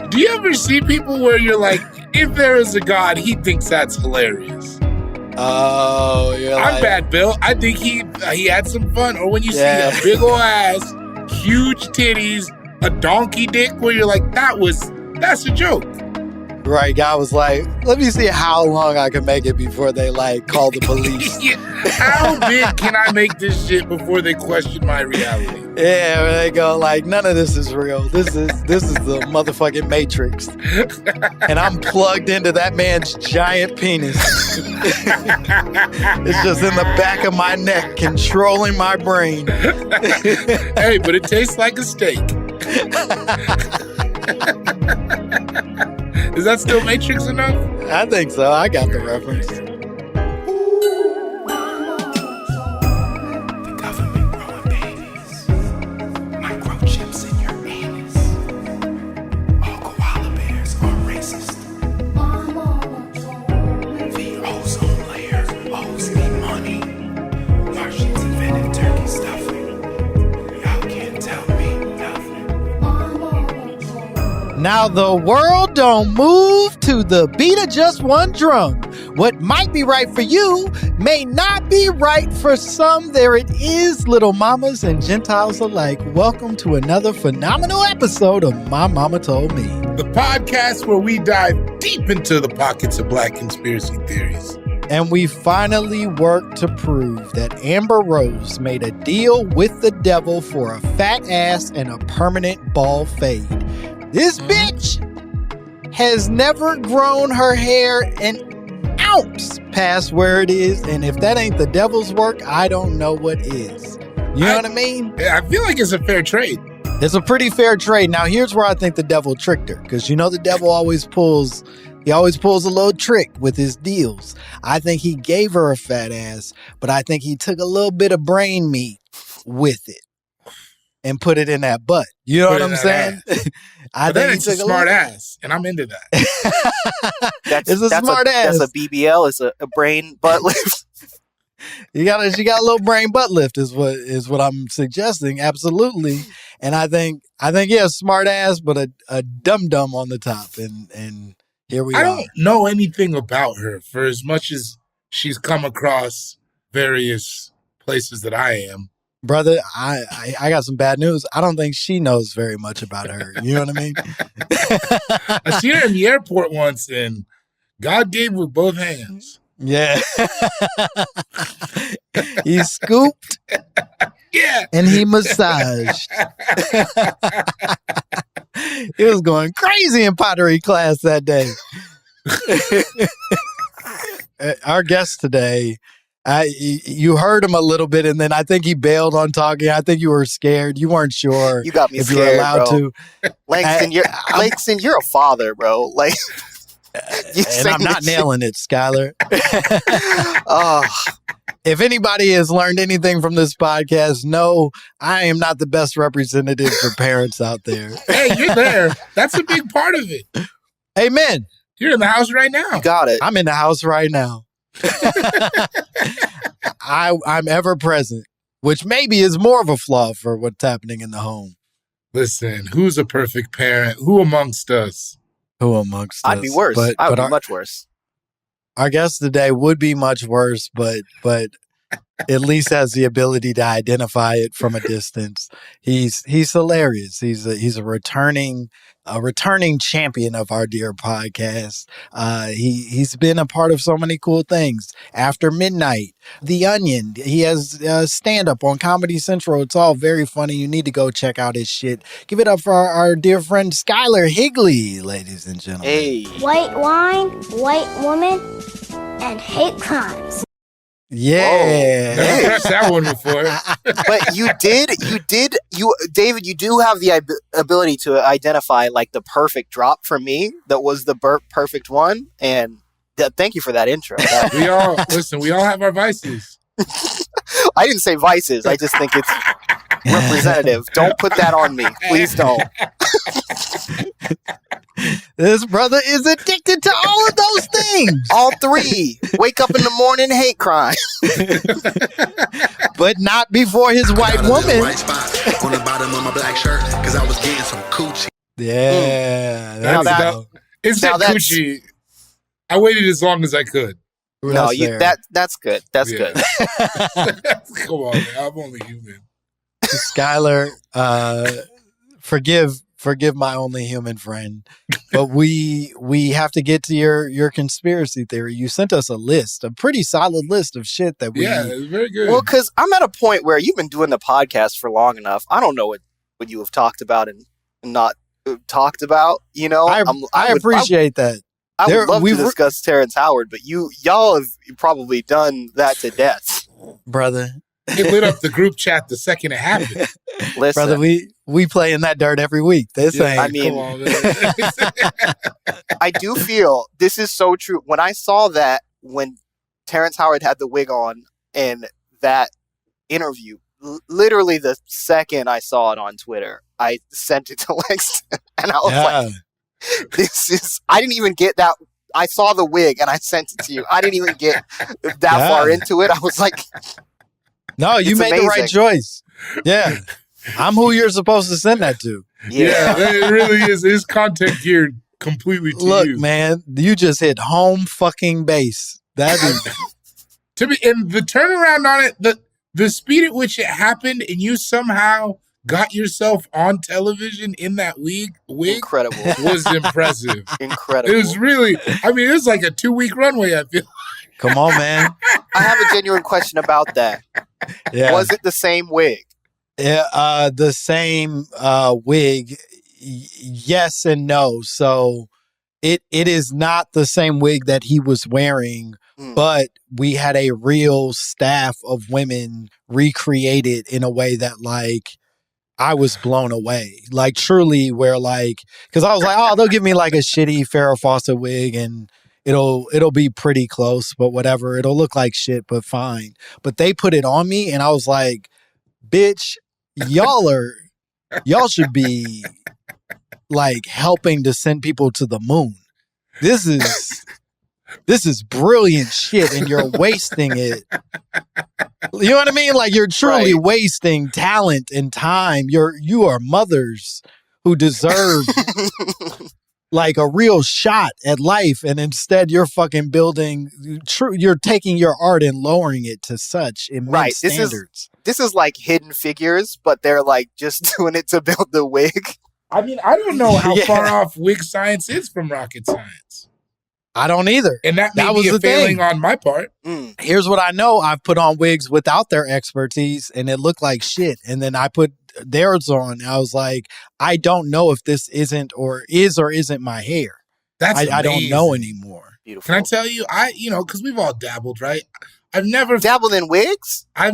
Do you ever see people where you're like, if there is a God, he thinks that's hilarious? Oh, I'm bad, Bill. I think he had some fun. Or when you see a big ol' ass, huge titties, a donkey dick, where you're like, that's a joke. Right, guy was like, let me see how long I can make it before they like call the police. Yeah. How big can I make this shit before they question my reality? Yeah, where they go like, none of this is real. This is the motherfucking Matrix. And I'm plugged into that man's giant penis. It's just in the back of my neck, controlling my brain. Hey, but it tastes like a steak. Is that still Matrix enough? I think so. I got the reference. The government growing babies, microchips in your anus. All koala bears are racist. The ozone layer owes me money. Martians invented turkey stuffing. Y'all can't tell me nothing. Now the world don't move to the beat of just one drum. What might be right for you may not be right for some. There it is, little mamas and Gentiles alike. Welcome to another phenomenal episode of My Momma Told Me. The podcast where we dive deep into the pockets of black conspiracy theories. And we finally worked to prove that Amber Rose made a deal with the devil for a fat ass and a permanent bald fade. This bitch has never grown her hair an ounce past where it is, and if that ain't the devil's work, I don't know what is. You know what I mean? I feel like it's a fair trade. It's a pretty fair trade. Now, here's where I think the devil tricked her, because you know the devil always pulls a little trick with his deals. I think he gave her a fat ass, but I think he took a little bit of brain meat with it and put it in that butt. You know what I'm saying? I think it's a smart ass, and I'm into that. It's a smart ass. That's a BBL. It's a brain butt lift. She got a little brain butt lift is what I'm suggesting. Absolutely. And I think yeah, smart ass, but a dum dum on the top. And here we are. I don't know anything about her for as much as she's come across various places that I am. Brother, I got some bad news. I don't think she knows very much about her. You know what I mean? I seen her in the airport once, and God gave with both hands. Yeah. He scooped. Yeah. And he massaged. He was going crazy in pottery class that day. Our guest today, you heard him a little bit, and then I think he bailed on talking. I think you were scared. You weren't sure. You got me if scared, you were allowed bro. to. Langston, you're a father, bro. Like, and I'm not nailing it, Skyler. Oh. If anybody has learned anything from this podcast, no, I am not the best representative for parents out there. Hey, you're there. That's a big part of it. Amen. You're in the house right now. You got it. I'm in the house right now. I'm ever present, which maybe is more of a flaw for what's happening in the home. Listen, who's a perfect parent? Who amongst us? Who amongst us? I'd be worse. I would be much worse. Our guest today would be much worse, but at least has the ability to identify it from a distance. He's hilarious. He's a returning champion of our dear podcast. He's been a part of so many cool things. After Midnight, The Onion. He has stand-up on Comedy Central. It's all very funny. You need to go check out his shit. Give it up for our dear friend Skyler Higley, ladies and gentlemen. Hey. White wine, white woman, and hate crimes. Yeah. Never pressed that one before. But David, you do have the ability to identify like the perfect drop for me. That was the perfect one. And thank you for that intro. We all have our vices. I didn't say vices. I just think it's representative. Don't put that on me. Please don't. This brother is addicted to all of those things. All three. Wake up in the morning, hate crime. But not before his white woman. Right spot on the bottom of my black shirt because I was getting some coochie. Yeah. Now There we that- go. It's that Now that's- coochie. I waited as long as I could. No, That's that's good. That's Yeah. good. fair. Come on, man. I'm only human. Skyler, forgive my only human friend, but we have to get to your conspiracy theory. You sent us a list, a pretty solid list of shit that we. Yeah, it's very good. Well, because I'm at a point where you've been doing the podcast for long enough. I don't know what you have talked about and not talked about. You know, I would- appreciate that. I There- would love to we've- discuss Terrence Howard, but y'all have probably done that to death. Brother. It lit up the group chat the second it happened. Listen, Brother, we play in that dirt every week. This Yeah, ain't. I mean- come on, man. I do feel this is so true. When I saw that, when Terrence Howard had the wig on in that interview, literally the second I saw it on Twitter, I sent it to Langston, and I was like, "This is." I didn't even get that. I saw the wig and I sent it to you. I didn't even get that far into it. I was like, no, you it's made the right amazing. choice. Yeah. I'm who you're supposed to send that to. Yeah, it really is. His content geared completely to Look, you. man, you just hit home fucking base. That is To me, and the turnaround on it, the speed at which it happened, and you somehow got yourself on television in that wig incredible, was impressive. incredible. It was really, I mean, it was like a 2-week runway, I feel. come on, man. I have a genuine question about that. Yeah. Was it the same wig? Yeah, the same wig, yes and no. So it is not the same wig that he was wearing, but we had a real staff of women recreate it in a way that, like, I was blown away. Like, truly, where, like, because I was like, oh, they'll give me like a shitty Farrah Fawcett wig and it'll be pretty close, but whatever. It'll look like shit, but fine. But they put it on me and I was like, bitch, y'all should be like helping to send people to the moon. This is brilliant shit and you're wasting it. You know what I mean? Like, you're truly wasting talent and time. You are mothers who deserve like a real shot at life, and instead you're fucking building you're taking your art and lowering it to such immense standards. This is like Hidden Figures, but they're like just doing it to build the wig. I mean, I don't know how Yeah. far off wig science is from rocket science. I don't either. And that may That be was a the failing thing. on my part. Here's what I know. I've put on wigs without their expertise and it looked like shit. And then I put theirs on. I was like, I don't know if this isn't or isn't my hair. That's I don't know amazing. anymore. Beautiful. Can I tell you, because we've all dabbled, right? I've never Dabbled in wigs? Yeah,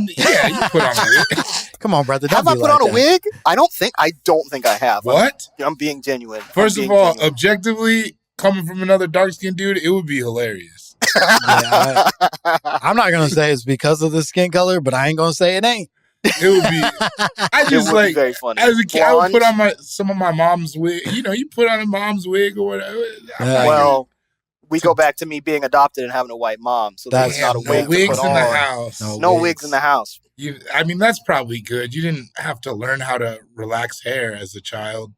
you put on a wig. Come on, brother. Have don't I be put like on a that. wig? I don't think I have. What? I'm being genuine. First I'm of being all, genuine. objectively, coming from another dark-skinned dude, it would be hilarious. Yeah, I'm not going to say it's because of the skin color, but I ain't going to say it ain't. It would be. I it just would be like very funny. as a kid, I would Blonde? put on some of my mom's wig. You know, you put on a mom's wig or whatever. I'm Yeah. like, Well, we go back to me being adopted and having a white mom, so That's that's not a no wig to wigs put in the on. house. No wigs in the house. I mean, that's probably good. You didn't have to learn how to relax hair as a child.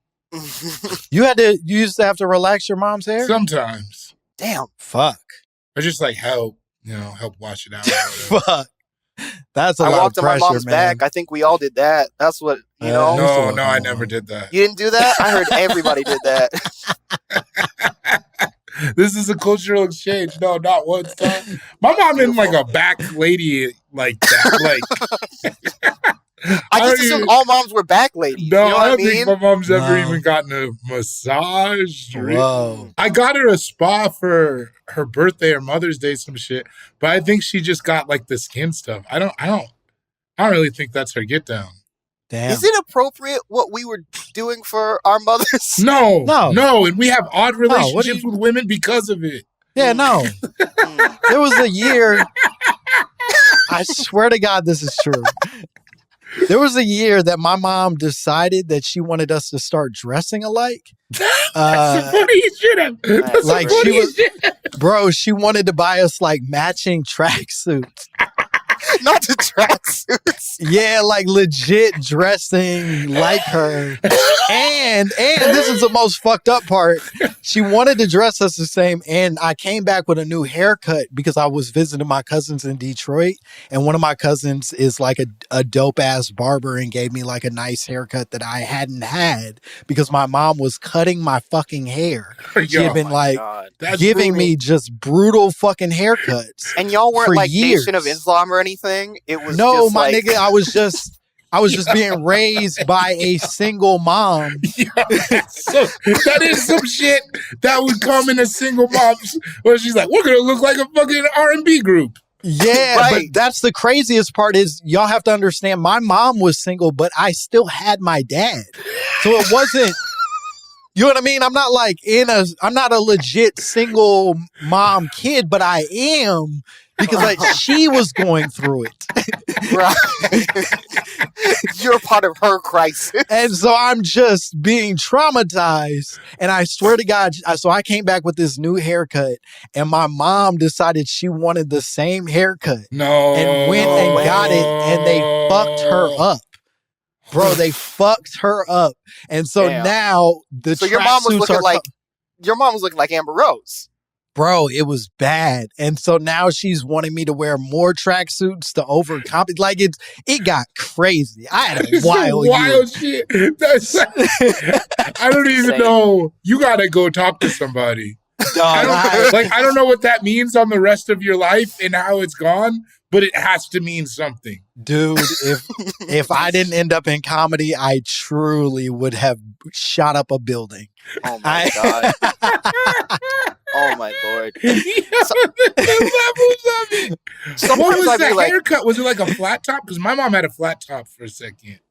You used to have to relax your mom's hair? Sometimes. Damn. Fuck. Or just like help wash it out. Or whatever. Fuck. That's a I lot walked of on my pressure, mom's man. back. I think we all did that. That's what, you know. No, I never did that. You didn't do that? I heard everybody did that. This is a cultural exchange. No, not one time. My mom isn't like a back lady like that. Like I don't just assumed even- all moms were back ladies. No, you know I what I don't mean? think my mom's ever No. even gotten a massage. Whoa. I got her a spa for her birthday or Mother's Day, some shit. But I think she just got like the skin stuff. I don't really think that's her get down. Damn. Is it appropriate what we were doing for our mothers? No, No. and we have odd what do relationships you- with women because of it. Yeah, no. There was a year. I swear to God, this is true. There was a year that my mom decided that she wanted us to start dressing alike. That's the funniest shit ever. That's like, the she funniest was- shit. Bro, she wanted to buy us like matching tracksuits. Not the tracksuits. Yeah, like legit dressing like her. And this is the most fucked up part. She wanted to dress us the same. And I came back with a new haircut because I was visiting my cousins in Detroit. And one of my cousins is like a dope ass barber and gave me like a nice haircut that I hadn't had because my mom was cutting my fucking hair. She had been like giving me just brutal fucking haircuts. And y'all weren't for like years. Nation of Islam or anything? It was no, just my like... nigga, I was just being raised by a single mom. So, that is some shit that would come in a single mom where she's like, we're gonna look like a fucking R&B group. Yeah, Right. but that's the craziest part is y'all have to understand my mom was single, but I still had my dad. So it wasn't, you know what I mean? I'm not a legit single mom kid, but I am because like she was going through it. Right. You're part of her crisis. And so I'm just being traumatized. And I swear to God, so I came back with this new haircut and my mom decided she wanted the same haircut. No. And went and got it and they fucked her up. Bro, they fucked her up. And so now So your mom was looking like Amber Rose. Bro, it was bad. And so now she's wanting me to wear more tracksuits to overcompensate. Like it got crazy. I had a wild shit. I don't even know. You gotta go talk to somebody. I don't know what that means on the rest of your life and how it's gone, but it has to mean something. Dude, if I didn't end up in comedy, I truly would have shot up a building. Oh my God. Oh my Lord. What was that haircut? Was it like a flat top? Because my mom had a flat top for a second.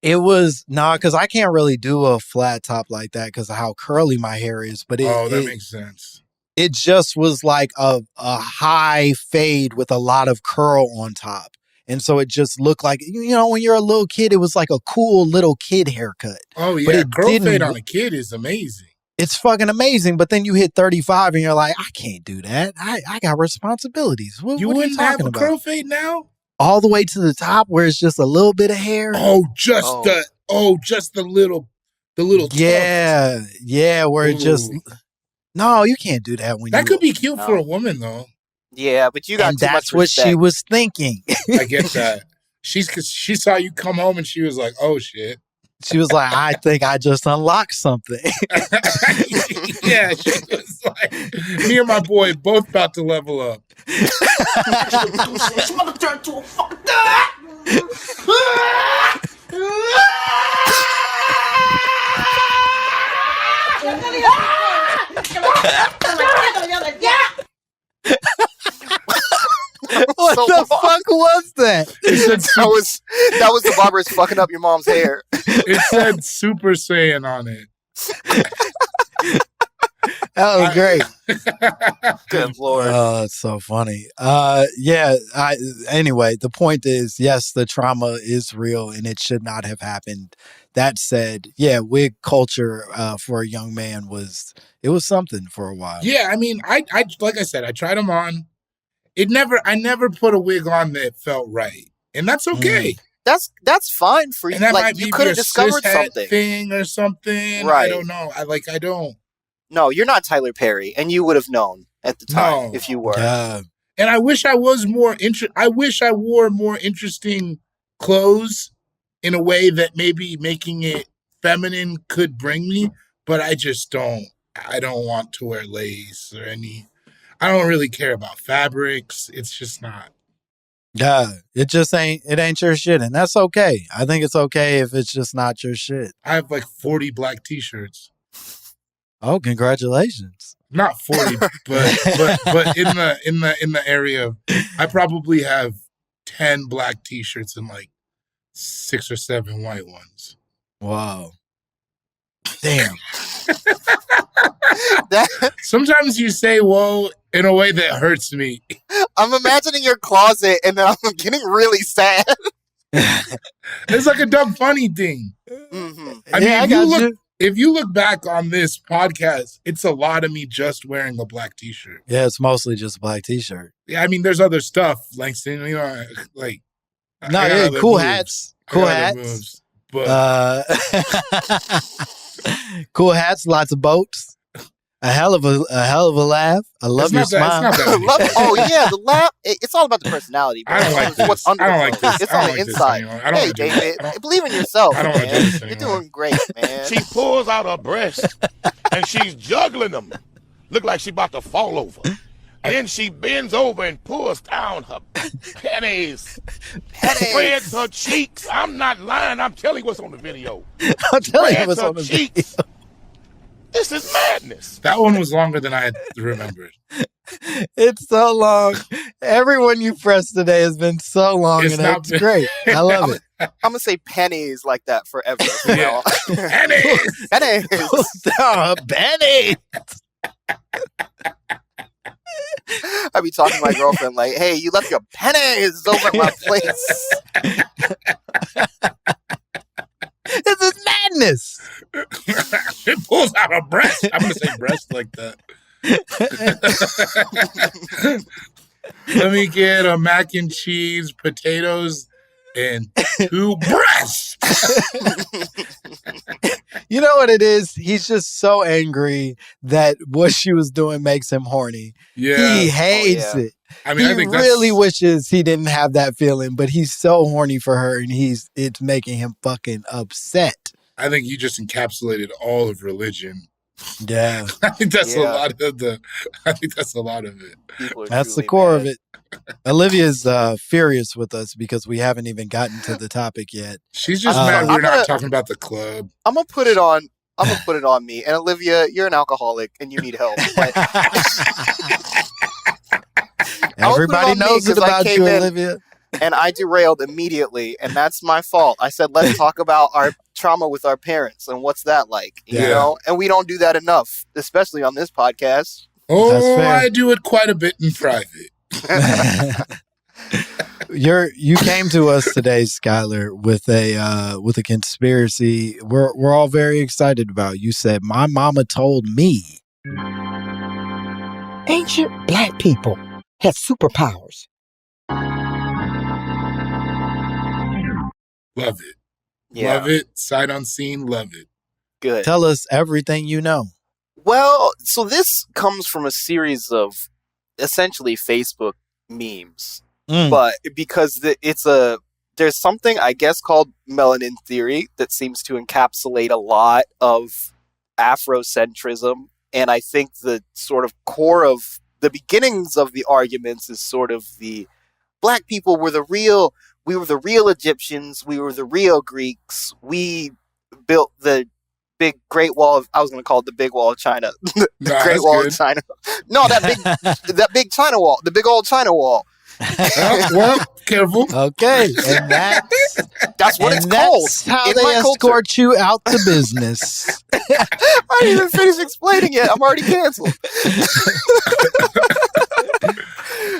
It was, because I can't really do a flat top like that because of how curly my hair is. But that makes sense. It just was like a high fade with a lot of curl on top. And so it just looked like, when you're a little kid, it was like a cool little kid haircut. Oh, yeah. But curl fade on a kid is amazing. It's fucking amazing. But then you hit 35 and you're like, I can't do that. I got responsibilities. What are you talking have a about? curl fade now? All the way to the top where it's just a little bit of hair. The little yeah, tuft. Yeah, where it just no, you can't do that when that could be cute for a woman though. Yeah, but you got and too that's much what respect. she was thinking. I get that. She saw you come home and she was like, "Oh shit." She was like, "I think I just unlocked something." Yeah, she was like, me and my boy both about to level up. What the fuck was that? That was the barber's fucking up your mom's hair. It said Super Saiyan on it. That was great. Good Lord. Oh, it's so funny. Anyway, the point is, yes, the trauma is real and it should not have happened. That said, wig culture for a young man was something for a while. Yeah, I mean, I like I said, I tried them on. I never put a wig on that felt right. And that's okay. That's fine for you. And that like might be you could have discovered something. Thing or something. Right. I don't know. I don't. No, you're not Tyler Perry, and you would have known at the time if you were. And I wish I was more I wish I wore more interesting clothes in a way that maybe making it feminine could bring me, but I just don't. I don't want to wear lace or any. I don't really care about fabrics. It's just not. Yeah, it ain't your shit, and that's okay. I think it's okay if it's just not your shit. I have like 40 black t-shirts. Oh, congratulations. Not 40, but in the area of, I probably have 10 black t-shirts and like 6 or 7 white ones. Wow. Damn. Sometimes you say whoa in a way that hurts me. I'm imagining your closet and then I'm getting really sad. It's like a dumb funny thing. Mm-hmm. I mean, if you look back on this podcast, it's a lot of me just wearing a black t-shirt. Yeah, it's mostly just a black t-shirt. Yeah, I mean, there's other stuff, Langston. You know, like No, I got yeah, other cool moves. hats. I Cool got other hats. moves, but Cool hats, lots of boats. A hell of a laugh. I love your smile. It's not that Oh yeah, the laugh. It's all about the personality. Bro. I don't like It's what's this. under I don't the like clothes. this. It's I on don't the like this inside. anymore. I don't Hey, wanna do this. David, believe in yourself. I don't wanna do man. this You're anymore. doing great, man. She pulls out her breast and she's juggling them. Look like she about to fall over. And then she bends over and pulls down her panties. Spreads her cheeks. I'm not lying. I'm telling you what's on the video. I'm telling you Spreads what's her on the cheeks. video. This is madness. That one was longer than I had remembered. It's so long. Everyone you pressed today has been so long, It's and not it's been- great. I love it. I'm gonna say pennies like that forever. You know? Pennies! pennies. Oh, Benny. I be talking to my girlfriend like, "Hey, you left your pennies over at my place." This is madness. It pulls out a breast. I'm going to say breast like that. Let me get a mac and cheese, potatoes, and 2 breasts. You know what it is? He's just so angry that what she was doing makes him horny. Yeah. He hates yeah. it. I mean, I He think really that's, wishes he didn't have that feeling, but he's so horny for her, and it's making him fucking upset. I think you just encapsulated all of religion. Yeah, I think that's a Yeah. lot of it. People are that's the truly core mad. of it. Olivia's furious with us because we haven't even gotten to the topic yet. She's just Uh, mad we're I'm not gonna- talking about the club. I'm gonna put it on. I'm gonna put it on me. And Olivia, you're an alcoholic and you need help. But Everybody on me knows it 'cause I about came you, in- Olivia. and I derailed immediately, and that's my fault. I said, let's talk about our trauma with our parents and what's that like, you Yeah. know? And we don't do that enough, especially on this podcast. Oh, fair. I do it quite a bit in private. You came to us today, Skyler, with a conspiracy we're all very excited about. You said, "My mama told me." Ancient black people have superpowers. Love it. Yeah, Love it. Sight unseen. Love it. good. Tell us everything you know. Well, so this comes from a series of essentially Facebook memes, but because there's something I guess called melanin theory that seems to encapsulate a lot of Afrocentrism, and I think the sort of core of the beginnings of the arguments is sort of the black people were the real. We were the real Egyptians. We were the real Greeks. We built the big Great Wall of. I was going to call it the Big Wall of China. the Nah, Great that's Wall good. of China. No, that big China Wall. The big old China Wall. Well, careful. Okay, and that's That's what and it's called. that's how in they my culture. escort you out to business. I didn't even finish explaining it. I'm already canceled.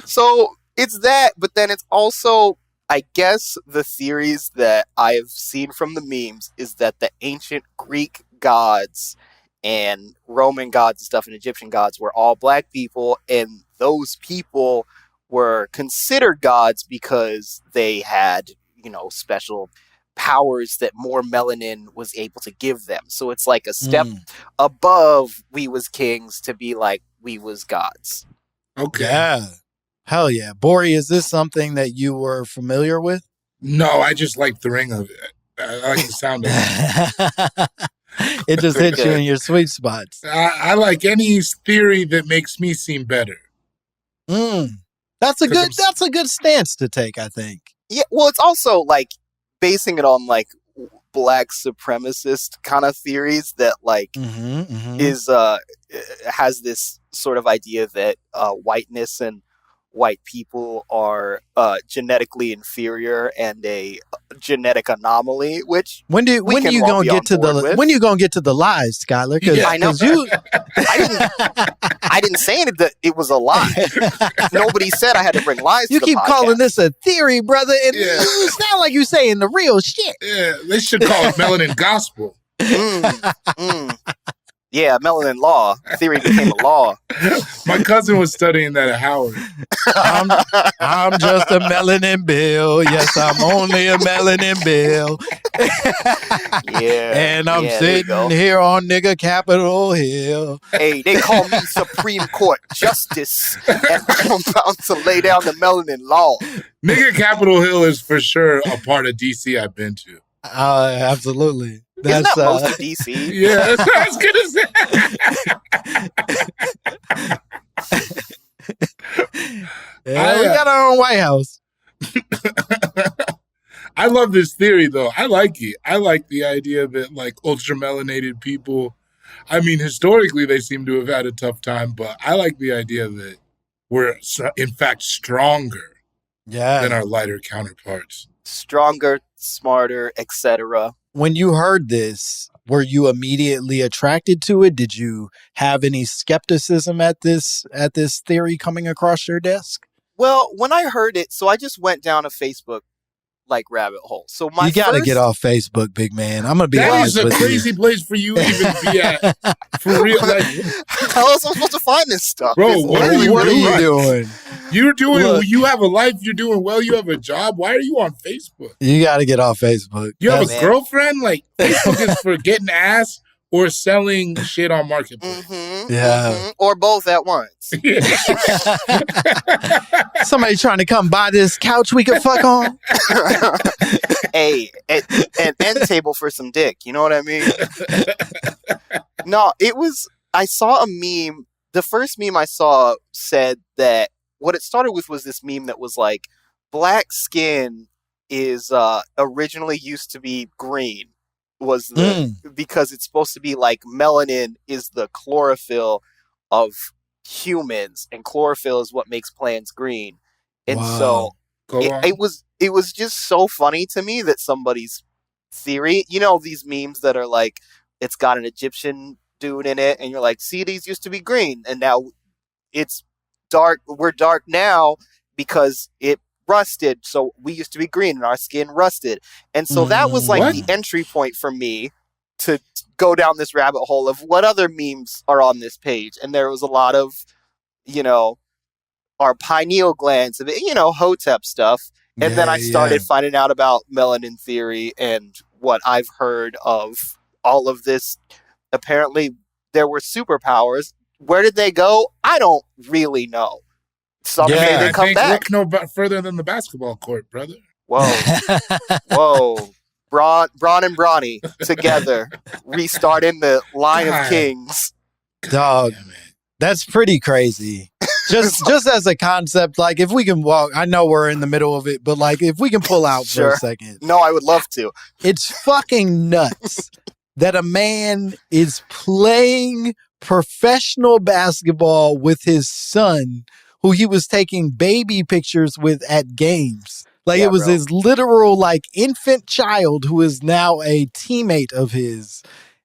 So it's that, but then it's also, I guess, the theories that I've seen from the memes is that the ancient Greek gods and Roman gods and stuff and Egyptian gods were all black people, and those people were considered gods because they had, special powers that more melanin was able to give them. So it's like a step above we was kings to be like we was gods. Okay. Yeah. Hell yeah. Bori, is this something that you were familiar with? No, I just like the ring of it. I like the sound of it. It just hits you in your sweet spots. I like any theory that makes me seem better. That's a good stance to take, I think. Yeah, well, it's also like basing it on like black supremacist kind of theories that like is has this sort of idea that whiteness and white people are genetically inferior and a genetic anomaly, which When you gonna get to the lies, Skyler? Because I know. I didn't say that it was a lie. Nobody said I had to bring lies. You to the keep podcast. calling this a theory, brother, and Yeah. you sound like you saying the real shit. Yeah, they should call it melanin gospel. Yeah, melanin law theory became a law. My cousin was studying that at Howard. I'm just a melanin bill. Yes, I'm only a melanin bill. Yeah. And I'm yeah, there you sitting go. here on nigga Capitol Hill. Hey, they call me Supreme Court Justice, and I'm about to lay down the melanin law. Nigga Capitol Hill is for sure a part of DC I've been to. Absolutely. Isn't that most of DC? Yeah, that's what I was gonna say. Yeah, we got our own White House. I love this theory though. I like it. I like the idea that like ultra melanated people, I mean, historically they seem to have had a tough time, but I like the idea that we're in fact stronger than our lighter counterparts. Stronger, smarter, etc. When you heard this, were you immediately attracted to it? Did you have any skepticism at this theory coming across your desk? Well, when I heard it, so I just went down a Facebook rabbit hole. So you got to get off Facebook, big man. I'm gonna be honest with you. That is a crazy place for you to even be at. For real, like, how else am I supposed to find this stuff, bro? What are you doing? You're doing. Look, you have a life. You're doing well. You have a job. Why are you on Facebook? You got to get off Facebook. You have a girlfriend. Like Facebook is for getting ass or selling shit on Marketplace. Or both at once. Somebody trying to come buy this couch we could fuck on. Hey, an end table for some dick. You know what I mean? No, it was. I saw a meme. The first meme I saw said that what it started with was this meme that was like, black skin is originally used to be green. Was because it's supposed to be like melanin is the chlorophyll of humans, and chlorophyll is what makes plants green. And so it was just so funny to me that somebody's theory, you know, these memes that are like, it's got an Egyptian dude in it, and you're like, see, these used to be green, and now it's dark. We're dark now because it rusted, so we used to be green and our skin rusted. And so that was like the entry point for me to go down this rabbit hole of what other memes are on this page. And there was a lot of, you know, our pineal glands, you know, Hotep stuff. And then I started finding out about melanin theory and what I've heard of all of this. Apparently there were superpowers. Where did they go? I don't really know. Someday they come back. Look no further than the basketball court, brother. Whoa. Bron and Bronny together, restarting the line of kings. Dog, that's pretty crazy. Just as a concept, like if we can walk, I know we're in the middle of it, but like if we can pull out for a second. No, I would love to. It's fucking nuts that a man is playing professional basketball with his son, who he was taking baby pictures with at games. Like it was his literal like infant child who is now a teammate of his,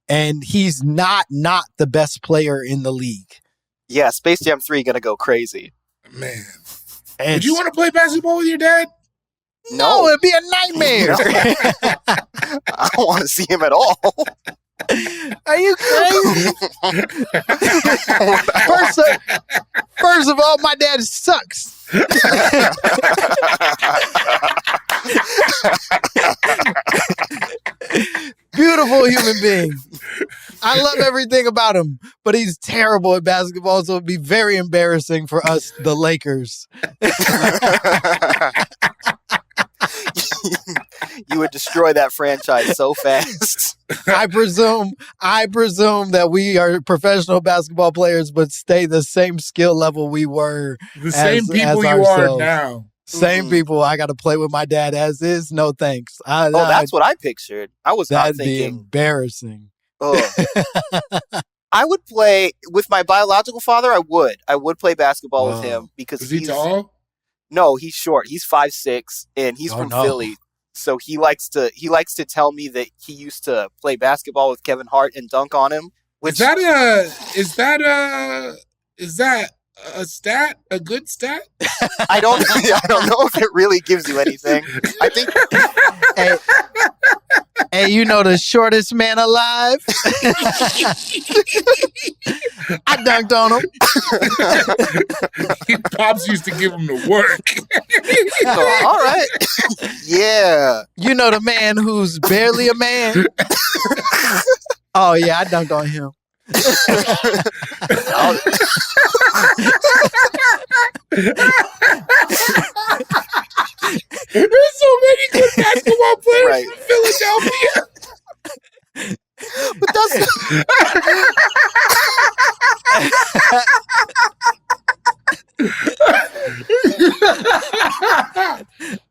and he's not the best player in the league. Yeah, Space Jam 3 gonna go crazy. Man. Would you want to play basketball with your dad? No, it'd be a nightmare. I don't want to see him at all. Are you crazy? First of all, my dad sucks. Beautiful human being. I love everything about him, but he's terrible at basketball, so it'd be very embarrassing for us, the Lakers. You would destroy that franchise so fast. I presume that we are professional basketball players, but stay the same skill level we were. The same people you are now. Same people. I got to play with my dad as is. No thanks. That's what I pictured. I was not thinking. That'd be embarrassing. I would play with my biological father. I would play basketball with him because is he tall? No, he's short. He's 5'6", and he's from Philly. So he likes to tell me that he used to play basketball with Kevin Hart and dunk on him. Is that a stat? A good stat? I don't know if it really gives you anything. I think Hey, you know the shortest man alive? I dunked on him. Pops used to give him the work. So, all right. Yeah. You know the man who's barely a man? Oh, yeah, I dunked on him. There's so many good basketball players Right. from Philadelphia. But that's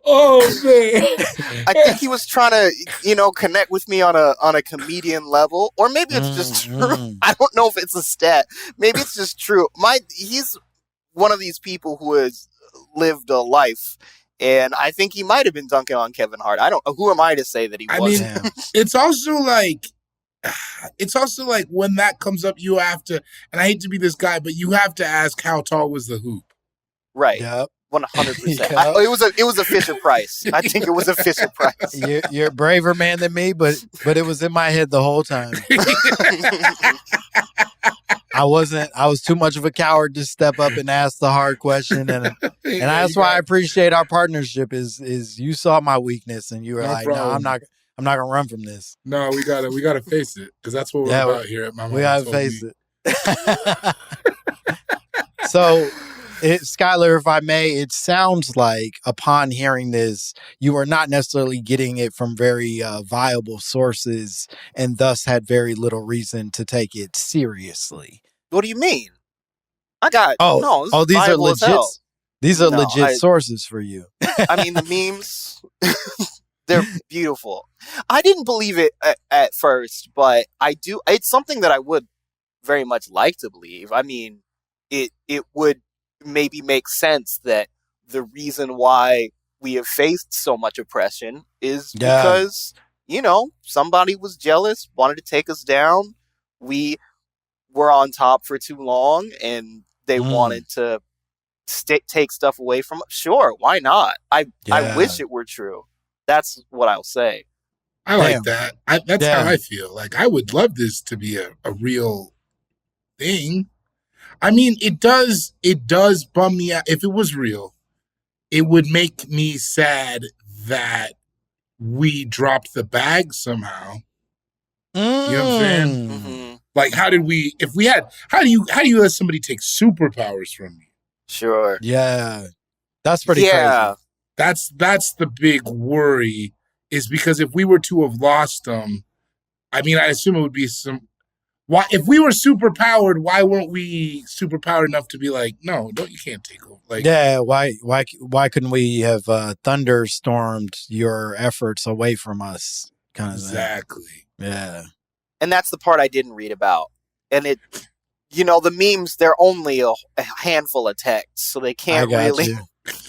Oh man. I think he was trying to, connect with me on a comedian level, or maybe it's just true. I don't know if it's a stat. Maybe it's just true. He's one of these people who has lived a life, and I think he might have been dunking on Kevin Hart. I don't. Who am I to say that he wasn't? mean, it's also like when that comes up, you have to, and I hate to be this guy, but you have to ask how tall was the hoop? Right. Yep. 100%. Yep. It was a Fisher Price. I think it was a Fisher Price. You're a braver man than me, but it was in my head the whole time. I was too much of a coward to step up and ask the hard question, and that's why I appreciate our partnership. Is you saw my weakness and you were like, problem. no, I'm not gonna run from this. No, we gotta face it, because that's what we're about here at My Momma We gotta Told face Me. it. So, Skyler, if I may, it sounds like upon hearing this, you are not necessarily getting it from very viable sources, and thus had very little reason to take it seriously. What do you mean? I got this is these are viable as legit. hell. These are No, legit sources for you. I mean, the memes, they're beautiful. I didn't believe it at first, but I do. It's something that I would very much like to believe. I mean, it would maybe make sense that the reason why we have faced so much oppression is because, somebody was jealous, wanted to take us down. We were on top for too long, and they wanted to take stuff away from us. Sure, why not? I wish it were true. That's what I'll say. I like that. That's how I feel. Like, I would love this to be a real thing. I mean, it does bum me out. If it was real, it would make me sad that we dropped the bag somehow. You know what I'm saying? Mm-hmm. Like, how do you let somebody take superpowers from you? Sure. Yeah. That's pretty crazy. That's the big worry, is because if we were to have lost them, I mean, I assume it would be why, if we were superpowered, why weren't we superpowered enough to be like, no, you can't take over? Like, yeah, why couldn't we have thunderstormed your efforts away from us? Kind of exactly. Thing. Yeah. And that's the part I didn't read about. And it, the memes, they're only a handful of texts, so they can't really.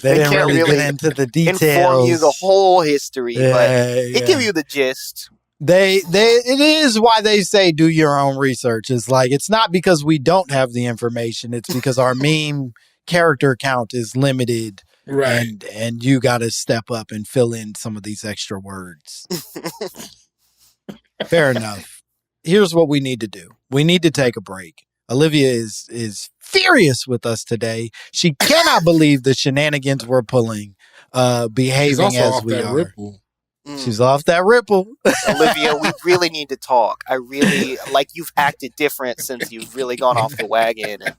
They didn't really get into the details. Inform you the whole history, but it give you the gist. It is why they say do your own research. It's like, it's not because we don't have the information. It's because our meme character count is limited. Right. And you got to step up and fill in some of these extra words. Fair enough. Here's what we need to do. We need to take a break. Olivia is furious with us today. She cannot believe the shenanigans we're pulling, behaving as we are. Ripple. She's off that ripple. Olivia, we really need to talk. I really, you've acted different since you've really gone off the wagon. And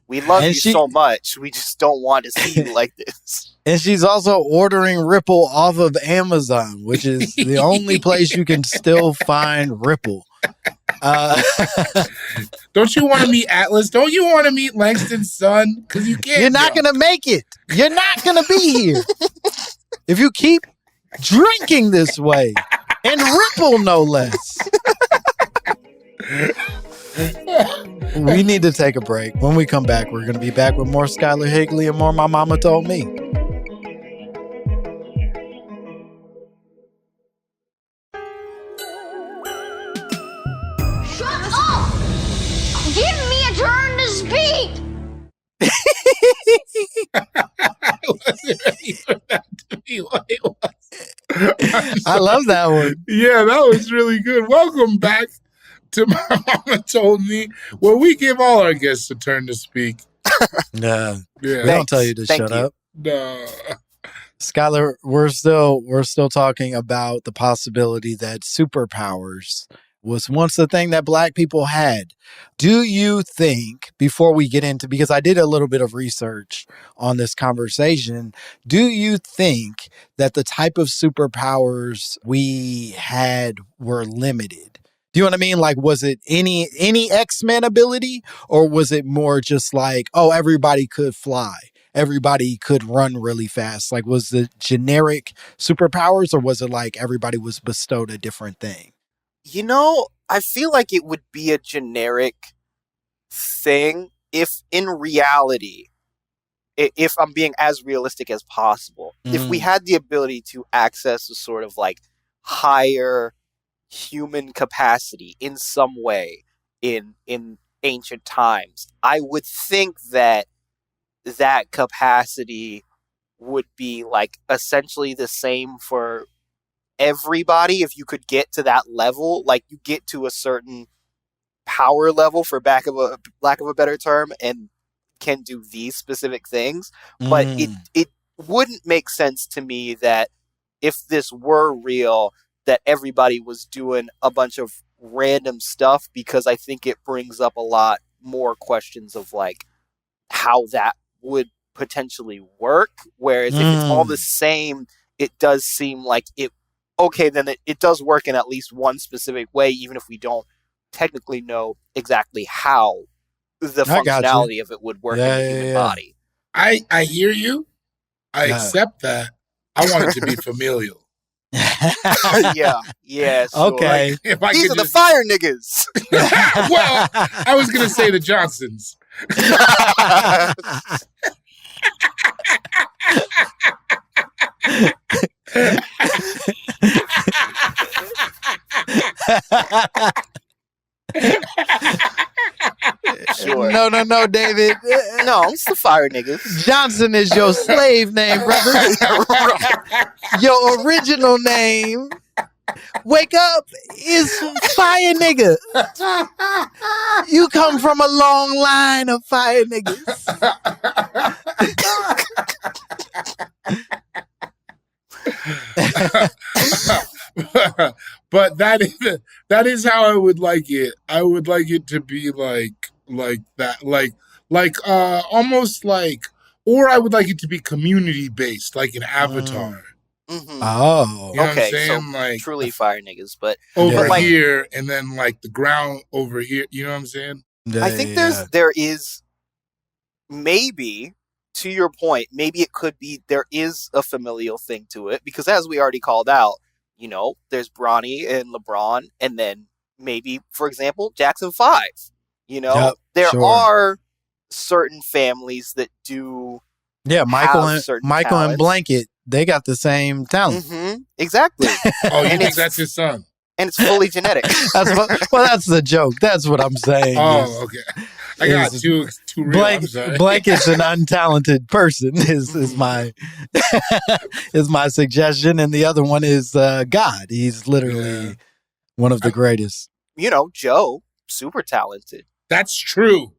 we love you so much. We just don't want to see you like this. And she's also ordering Ripple off of Amazon, which is the only place you can still find Ripple. Don't you want to meet Atlas? Don't you want to meet Langston's son? Because you can't. You're not going to make it. You're not going to be here. If you keep drinking this way, and Ripple no less. We need to take a break. When we come back, we're going to be back with more Skyler Higley and more My Momma Told Me. Shut up! Give me a turn to speak! I wasn't ready for that to be what it was. I love that one. Yeah, that was really good. Welcome back to My Momma Told Me, where we give all our guests a turn to speak. Yeah. Yeah. We don't tell you to Thank shut you. up. No. Skyler, we're still talking about the possibility that superpowers was once the thing that Black people had. Do you think, before we get into, because I did a little bit of research on this conversation, do you think that the type of superpowers we had were limited? Do you know what I mean? Like, was it any X-Men ability, or was it more just like, oh, everybody could fly? Everybody could run really fast? Like, was the generic superpowers, or was it like everybody was bestowed a different thing? You know, I feel like it would be a generic thing if in reality, if I'm being as realistic as possible, if we had the ability to access a sort of like higher human capacity in some way in ancient times, I would think that capacity would be like essentially the same for everybody. If you could get to that level, like you get to a certain power level, for lack of a better term, and can do these specific things. But it wouldn't make sense to me that if this were real, that everybody was doing a bunch of random stuff, because I think it brings up a lot more questions of like how that would potentially work. Whereas if it's all the same, it does seem like then it does work in at least one specific way, even if we don't technically know exactly how the functionality of it would work in the human body. I hear you. I accept that. I want it to be familial. Yeah, sure. Okay. Like, these are the fire niggas. Well, I was going to say the Johnsons. Sure. No, David. No, it's the fire niggas. Johnson is your slave name, brother. Your original name, wake up, is fire nigga. You come from a long line of fire niggas. But that is how I would like it. I would like it to be like that, almost like, or I would like it to be community based, like an Avatar. Mm-hmm. Oh, you know what I'm okay, saying? so like truly fire niggas, but over like, here, and then like the ground over here. You know what I'm saying? I think there is maybe, to your point, maybe it could be there is a familial thing to it, because as we already called out, you know, there's Bronny and LeBron, and then maybe, for example, Jackson 5. You know, there are certain families that do. Yeah, Michael and talents. Blanket, they got the same talent. Mm-hmm, exactly. Oh, you think that's his son? And it's fully genetic. That's the joke. That's what I'm saying. Oh, okay. I got two real. Blanket's an untalented person. Is my suggestion, and the other one is God. He's literally one of the greatest. You know, Joe, super talented. That's true.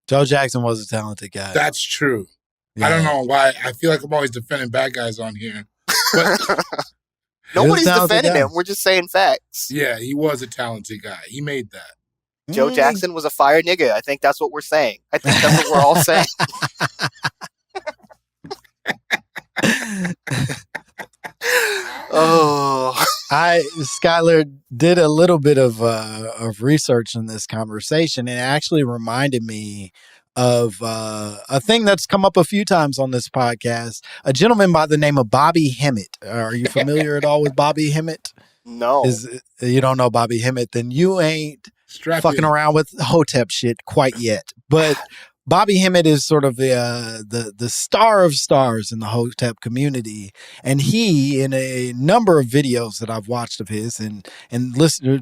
Joe Jackson was a talented guy. That's true. Yeah. I don't know why. I feel like I'm always defending bad guys on here. But nobody's defending him. We're just saying facts. Yeah, he was a talented guy. He made that. Joe Jackson was a fire nigga. I think that's what we're saying. I think that's what we're all saying. Oh, Skyler did a little bit of research in this conversation, and it actually reminded me of a thing that's come up a few times on this podcast. A gentleman by the name of Bobby Hemmitt. Are you familiar at all with Bobby Hemmitt? No. You don't know Bobby Hemmitt, then you ain't fucking around with Hotep shit quite yet. But Bobby Hemmitt is sort of the star of stars in the Hotep community, and he, in a number of videos that I've watched of his, and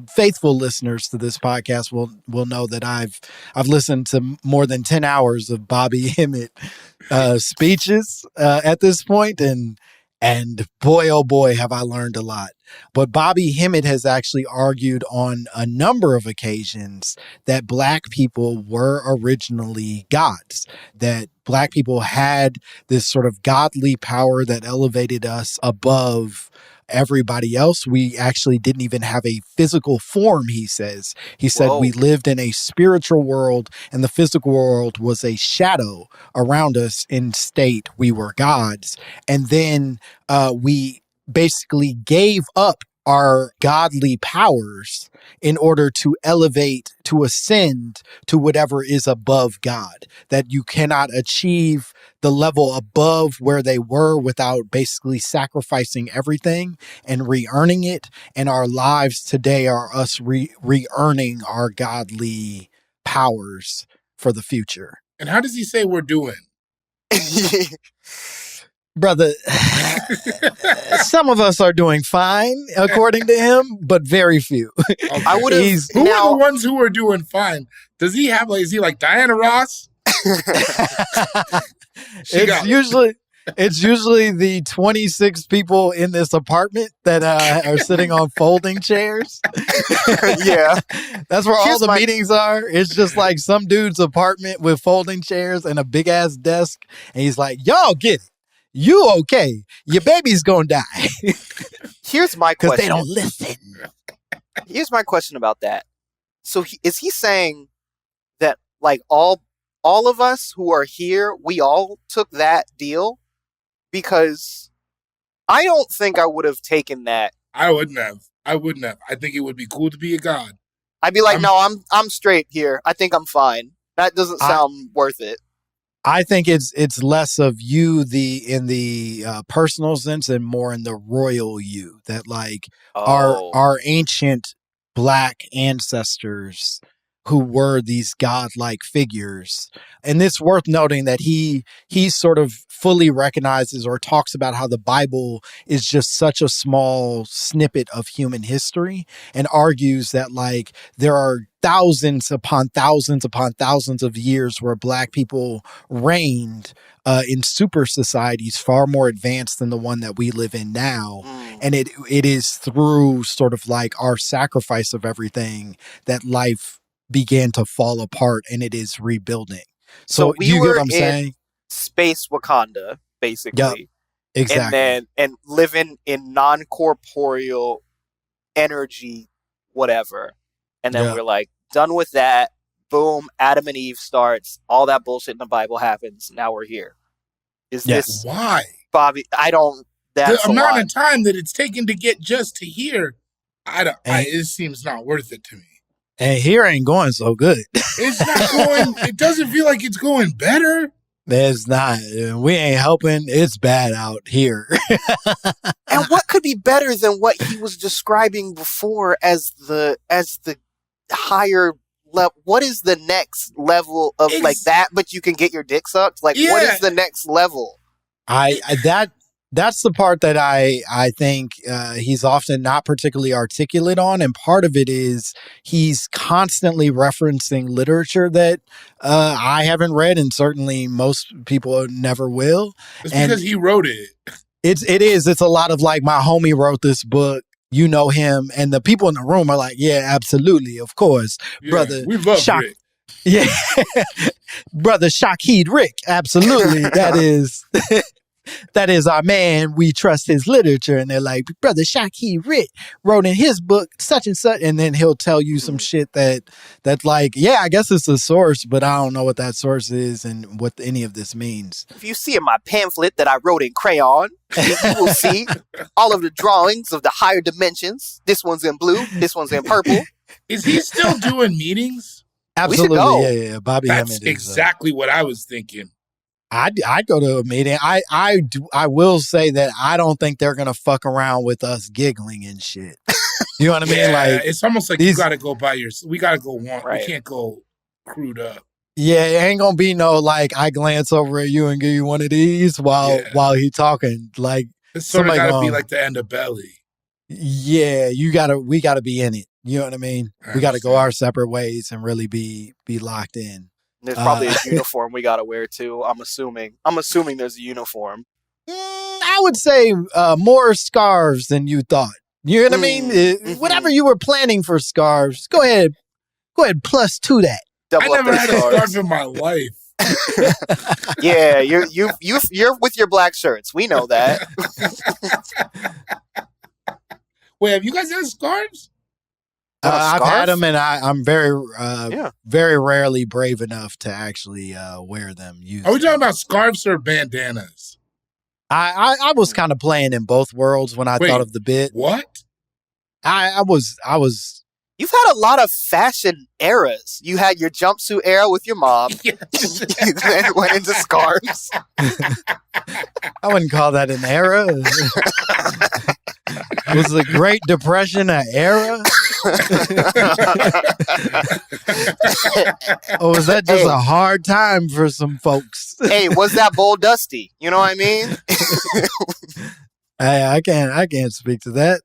faithful listeners to this podcast will know that I've listened to more than 10 hours of Bobby Hemmitt speeches at this point, and And boy, oh boy, have I learned a lot. But Bobby Hemmitt has actually argued on a number of occasions that Black people were originally gods, that Black people had this sort of godly power that elevated us above everybody else. We actually didn't even have a physical form, he says. He said Whoa. we lived in a spiritual world and the physical world was a shadow around us. In state, we were gods. And then we basically gave up our godly powers in order to elevate, to ascend to whatever is above God, that you cannot achieve the level above where they were without basically sacrificing everything and re-earning it. And our lives today are us re-earning our godly powers for the future. And how does he say we're doing? Brother, some of us are doing fine, according to him, but very few. Okay. I would have. Who are the ones who are doing fine? Does he have, like, is he like Diana Ross? It's usually the 26 people in this apartment that are sitting on folding chairs. Yeah. That's where all the meetings are. It's just like some dude's apartment with folding chairs and a big ass desk. And he's like, y'all get it. You okay. Your baby's gonna die. Here's my question. Because they don't listen. Here's my question about that. So is he saying that, like, all of us who are here, we all took that deal? Because I don't think I would have taken that. I wouldn't have. I think it would be cool to be a god. I'd be like, no, I'm straight here. I think I'm fine. That doesn't sound worth it. I think it's less of you in the personal sense and more in the royal you, that like our ancient Black ancestors who were these godlike figures. And it's worth noting that he sort of fully recognizes or talks about how the Bible is just such a small snippet of human history, and argues that like there are thousands upon thousands upon thousands of years where Black people reigned in super societies far more advanced than the one that we live in now. And it is through sort of like our sacrifice of everything that life began to fall apart, and it is rebuilding. So we you were get what I'm in saying? Space Wakanda, basically. Yep, exactly. And living in non-corporeal energy, whatever. And then we're like, done with that. Boom, Adam and Eve starts. All that bullshit in the Bible happens. Now we're here. Is this why? Bobby, I don't. That's the amount of time that it's taken to get just to here, it seems not worth it to me. And here ain't going so good. It's not going, it doesn't feel like it's going better. There's not. We ain't helping. It's bad out here. And what could be better than what he was describing before as the higher level? What is the next level of like that, but you can get your dick sucked? Like, what is the next level? That's the part that I think he's often not particularly articulate on. And part of it is he's constantly referencing literature that I haven't read, and certainly most people never will. It's because he wrote it. It's a lot of like, my homie wrote this book. You know him, and the people in the room are like, yeah, absolutely, of course, brother. We love Rick. Yeah, brother Shaquille Rick, absolutely. That is our man. We trust his literature. And they're like, brother Shaquille Rick wrote in his book such and such, and then he'll tell you some shit that like, yeah, I guess it's a source, but I don't know what that source is and what any of this means. If you see in my pamphlet that I wrote in crayon, you will see all of the drawings of the higher dimensions. This one's in blue, this one's in purple. Is he still doing meetings? Absolutely, yeah. Bobby Hemmitt. That's exactly what I was thinking. I'd go to a meeting. I will say that I don't think they're gonna fuck around with us giggling and shit. You know what I mean? Like, it's almost like you gotta go by we gotta go one. Right. We can't go crewed up. Yeah, it ain't gonna be no like I glance over at you and give you one of these while he talking. Like, it's sort of gotta be like the end of Belly. Yeah, we gotta be in it. You know what I mean? We gotta go our separate ways and really be locked in. There's probably a uniform we gotta wear too. I'm assuming there's a uniform. I would say more scarves than you thought. You know what I mean? Whatever you were planning for scarves, go ahead, +2 that. I never had a scarf in my life. Yeah, you're with your black shirts. We know that. Wait, have you guys had scarves? I've had them, and I'm very, very rarely brave enough to actually wear them. Are we talking about scarves or bandanas? I was kind of playing in both worlds when I thought of the bit. What? I was. You've had a lot of fashion eras. You had your jumpsuit era with your mom. Yes. You then went into scarves. I wouldn't call that an era. Was the Great Depression an era? Or was that just a hard time for some folks? Hey, was that bowl dusty? You know what I mean? I can't speak to that.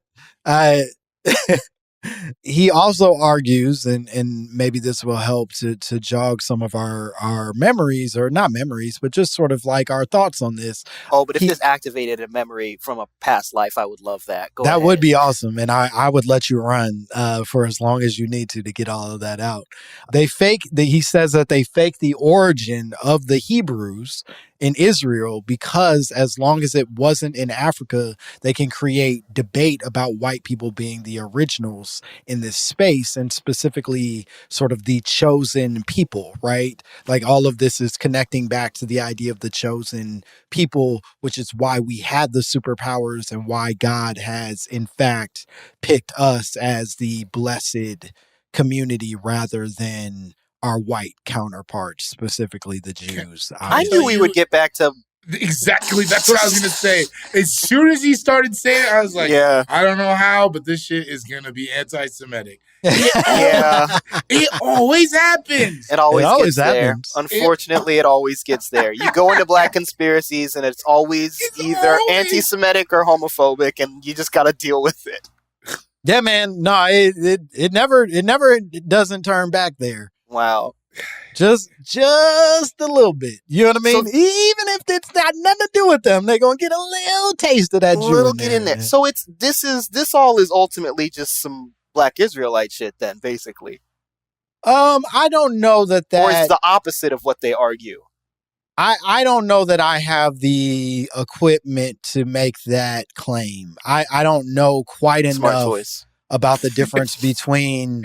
He also argues, and maybe this will help to jog some of our memories, or not memories, but just sort of like our thoughts on this. Oh, but if this activated a memory from a past life, I would love that. Go ahead. Would be awesome, and I would let you run for as long as you need to get all of that out. He says that they fake the origin of the Hebrews in Israel because as long as it wasn't in Africa, they can create debate about white people being the originals in this space, and specifically sort of the chosen people, right? Like all of this is connecting back to the idea of the chosen people, which is why we had the superpowers and why God has in fact picked us as the blessed community rather than our white counterparts, specifically the Jews. I knew we would get back to... Exactly. That's what I was going to say. As soon as he started saying it, I was like, I don't know how, but this shit is going to be anti-Semitic. It always happens. It always happens. There. Unfortunately, it always gets there. You go into black conspiracies and it's always either anti-Semitic or homophobic, and you just got to deal with it. Yeah, man. No, it never doesn't turn back there. Wow. Just a little bit. You know what I mean? So, even if it's got nothing to do with them, they're gonna get a little taste of that Jew. A little get in there. So this all is ultimately just some black Israelite shit then, basically. I don't know that or it's the opposite of what they argue. I don't know that I have the equipment to make that claim. I don't know quite enough about the difference between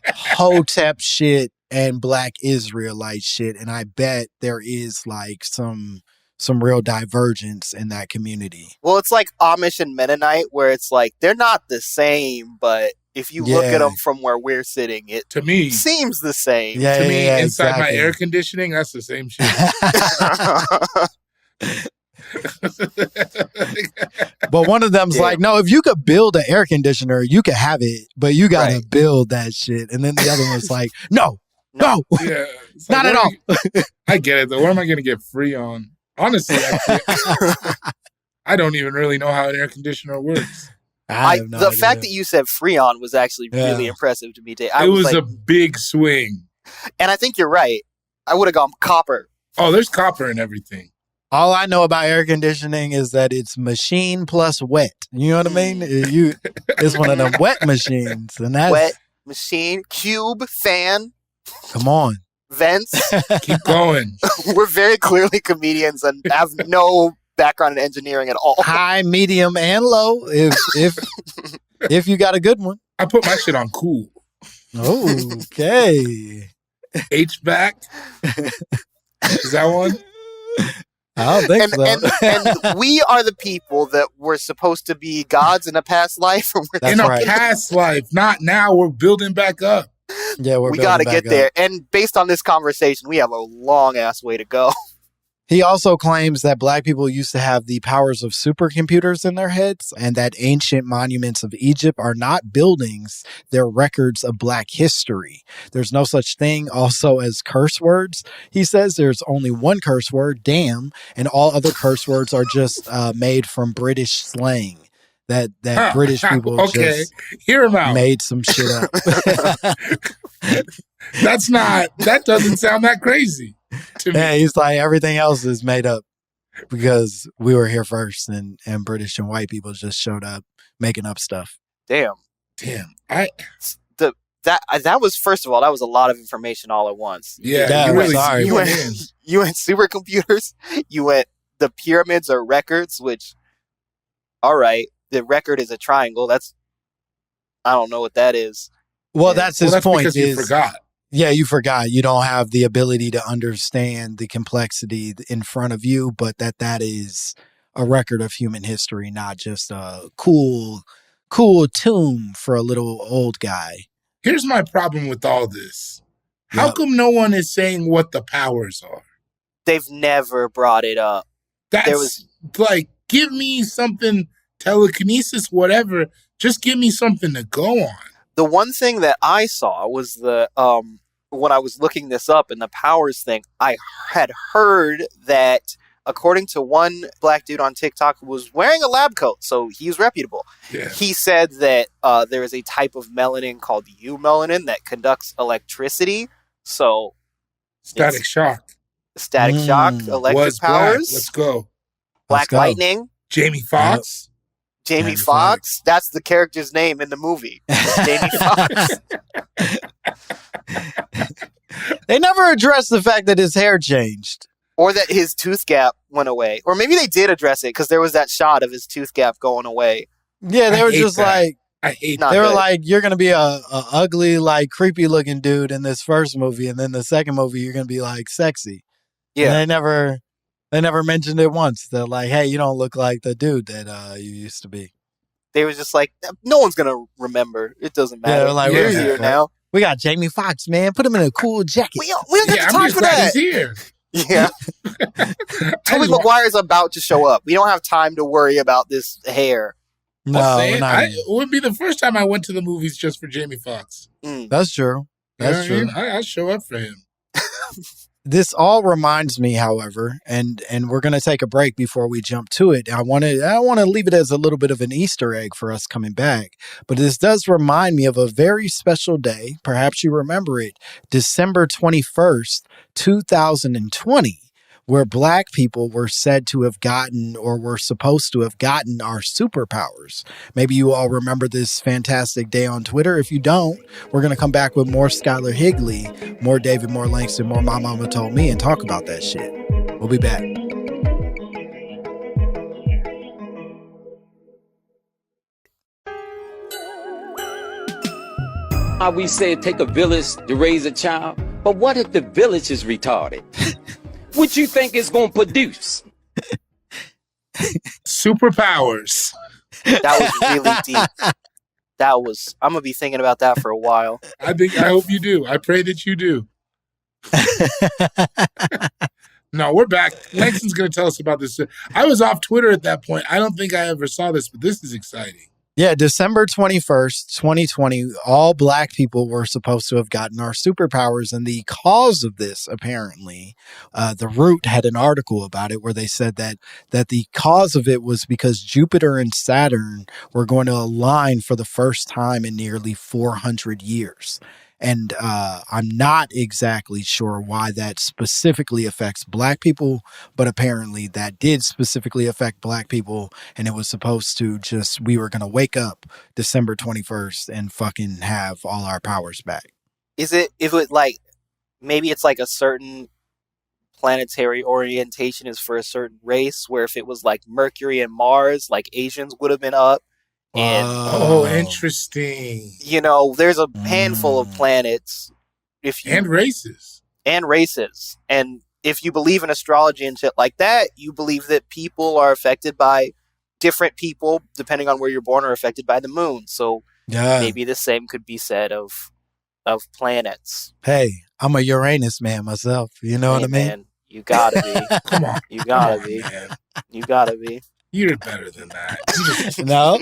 Hotep shit and black Israelite shit, and I bet there is like some real divergence in that community. Well, it's like Amish and Mennonite, where it's like they're not the same, but if you look at them from where we're sitting, it to me seems the same. To me, inside my air conditioning, that's the same shit. But one of them's like, no, if you could build an air conditioner, you could have it, but you got to build that shit. And then the other one's like, no. Yeah, not at all. I get it, though. What am I going to get free on? Honestly, I don't even really know how an air conditioner works. The fact that you said Freon was actually really impressive to me, Dave. It was a big swing. And I think you're right. I would have gone copper. Oh, there's copper in everything. All I know about air conditioning is that it's machine plus wet. You know what I mean? It's one of them wet machines. And that's wet machine, cube, fan. Come on. Vents. Keep going. We're very clearly comedians and have no background in engineering at all. High, medium, and low. If you got a good one. I put my shit on cool. Okay. HVAC. Is that one? I don't think so. And we are the people that were supposed to be gods in a past life. In a past life, not now. We're building back up. Yeah, we got to get there. And based on this conversation, we have a long ass way to go. He also claims that black people used to have the powers of supercomputers in their heads, and that ancient monuments of Egypt are not buildings, they're records of black history. There's no such thing also as curse words. He says there's only one curse word, damn, and all other curse words are just made from British slang. That British people just hear him out. Made some shit up. That doesn't sound that crazy to me. Yeah, he's like, everything else is made up. because we were here first, and British and white people just showed up making up stuff. Damn. That was, first of all, that was a lot of information all at once. Yeah, you really sorry. you went in. You went supercomputers. You went the pyramids are records, which, all right, the record is a triangle. I don't know what that is. Well, that's his point. Because you forgot. Yeah, you forgot. You don't have the ability to understand the complexity in front of you, but that is a record of human history, not just a cool tomb for a little old guy. Here's my problem with all this. How come no one is saying what the powers are? They've never brought it up. Like, give me something, telekinesis, whatever. Just give me something to go on. The one thing that I saw was when I was looking this up and the powers thing, I had heard that according to one black dude on TikTok who was wearing a lab coat, so he's reputable. Yeah. He said that there is a type of melanin called melanin that conducts electricity. So Static shock. Electric powers. Black. Let's go. Black lightning. Jamie Foxx. Jamie Foxx. That's the character's name in the movie. Jamie Foxx. They never addressed the fact that his hair changed. Or that his tooth gap went away. Or maybe they did address it because there was that shot of his tooth gap going away. Yeah, they were just like, I hate they were like, you're going to be a ugly, like creepy looking dude in this first movie. And then the second movie, you're going to be like sexy. Yeah. And they never mentioned it once. They're like, hey, you don't look like the dude that you used to be. They were just like, no one's going to remember. It doesn't matter. Yeah, like, we're here now. We got Jamie Foxx, man. Put him in a cool jacket. We don't get time for that. He's here. Yeah. Tobey Maguire's about to show up. We don't have time to worry about this hair. No, it would be the first time I went to the movies just for Jamie Foxx. That's true. That's true. I show up for him. This all reminds me, however, and we're going to take a break before we jump to it. I want to leave it as a little bit of an Easter egg for us coming back. But this does remind me of a very special day. Perhaps you remember it, December 21st, 2020, where Black people were said to have gotten, or were supposed to have gotten, our superpowers. Maybe you all remember this fantastic day on Twitter. If you don't, we're going to come back with more Skyler Higley, more David, more Langston, more My Momma Told Me, and talk about that shit. We'll be back. We say it take a village to raise a child, but what if the village is retarded? What you think it's going to produce? Superpowers. That was really deep. I'm going to be thinking about that for a while. I hope you do. I pray that you do. No, we're back. Langston's going to tell us about this. I was off Twitter at that point. I don't think I ever saw this, but this is exciting. Yeah, December 21st, 2020, all Black people were supposed to have gotten our superpowers. And the cause of this, apparently, The Root had an article about it where they said that the cause of it was because Jupiter and Saturn were going to align for the first time in nearly 400 years. And I'm not exactly sure why that specifically affects Black people, but apparently that did specifically affect Black people. And it was supposed to we were going to wake up December 21st and fucking have all our powers back. Maybe it's like a certain planetary orientation is for a certain race, where if it was like Mercury and Mars, like Asians would have been up. And interesting. There's a handful of planets, and races. And if you believe in astrology and shit like that, you believe that people are affected by different people, depending on where you're born, are affected by the moon. So maybe the same could be said of planets. Hey, I'm a Uranus man myself. You know what I mean? Man, you gotta be. Come on. You gotta be. Man. You gotta be. You're better than that. No.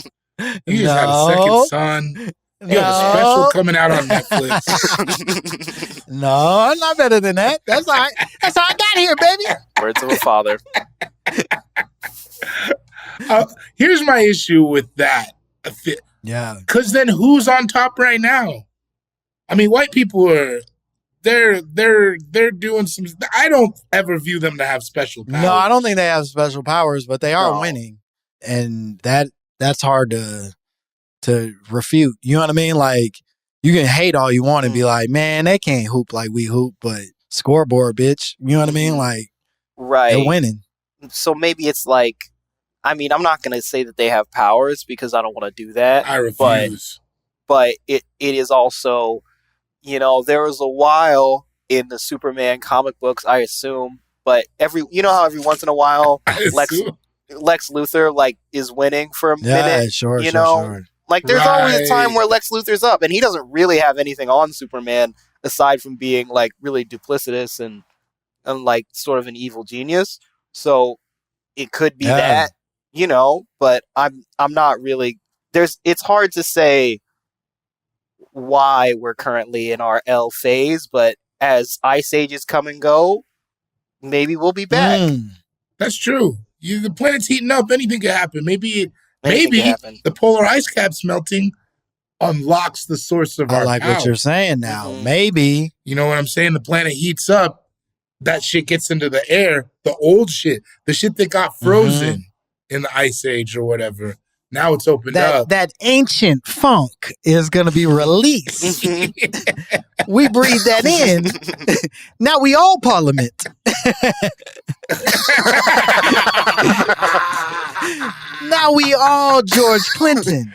You just had a second son. You have a special coming out on Netflix. No, I'm not better than that. That's all right. That's how I got here, baby. Words of a father. Here's my issue with that. Yeah. Because then who's on top right now? I mean, white people are they're doing some. I don't ever view them to have special powers. No, I don't think they have special powers, but they are No. winning, and that's hard to refute. You know what I mean? Like, you can hate all you want and be like, man, they can't hoop like we hoop, but scoreboard, bitch. You know what I mean? Like, Right. they're winning. So maybe it's like, I mean, I'm not going to say that they have powers because I don't want to do that. I refuse. But it is also, there was a while in the Superman comic books, I assume, but how every once in a while Lex Luthor like is winning for a minute. Sure. Like there's always a time where Lex Luthor's up, and he doesn't really have anything on Superman aside from being like really duplicitous and like sort of an evil genius. So it could be that, but I'm not really. It's hard to say why we're currently in our L phase, but as Ice Ages come and go, maybe we'll be back. That's true. The planet's heating up. Anything could happen. Maybe Anything could happen. the polar ice caps melting unlocks the source of our like power. what you're saying now. Mhm. Maybe. You know what I'm saying? The planet heats up. That shit gets into the air. The old shit. The shit that got frozen in the ice age or whatever. Now it's opened up. That ancient funk is going to be released. We breathe that in. Now we all Parliament. Now we all George Clinton.